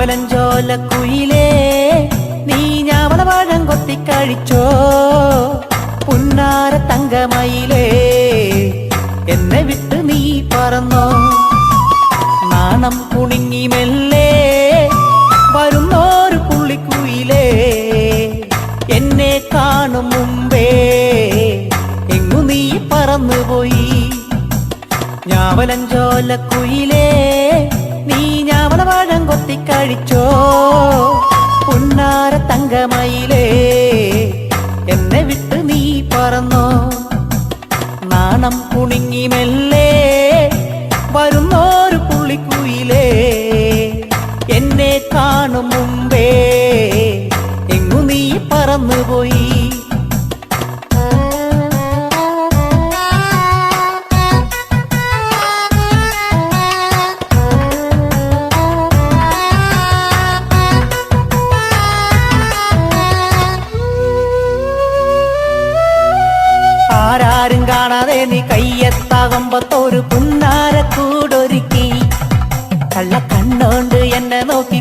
ഞാവലഞ്ചോല കുയിലേ നീ ഞാവളവാഴം കൊത്തിക്കഴിച്ചോ പുന്നാര തങ്കമയിലേ എന്നെ വിട്ട് നീ പറന്നോ നാണം കുണുങ്ങി മെല്ലെ വരുന്നോരു പുള്ളിക്കുയിലേ എന്നെ കാണും മുമ്പേ എങ്ങു നീ പറന്നുപോയി ഞാവലഞ്ചോല കുയിലേ നീ ഞാവളവാഴം കൊത്തിക്കഴിച്ചോ പുന്നാര തങ്കമയിലേ എന്നെ വിട്ട് നീ പറന്നോ നാണം കുണുങ്ങി മെല്ലെ വരുന്നോരു പുള്ളിക്കുയിലേ എന്നെ കാണും മുമ്പേ എങ്ങു നീ പറന്നുപോയി ആരാരും കാണാതെ നീ കയ്യെത്താകുമ്പത്തൊരു പുന്നാര കൂടൊരുക്കി കള്ള കണ്ണോണ്ട് എന്നെ നോക്കി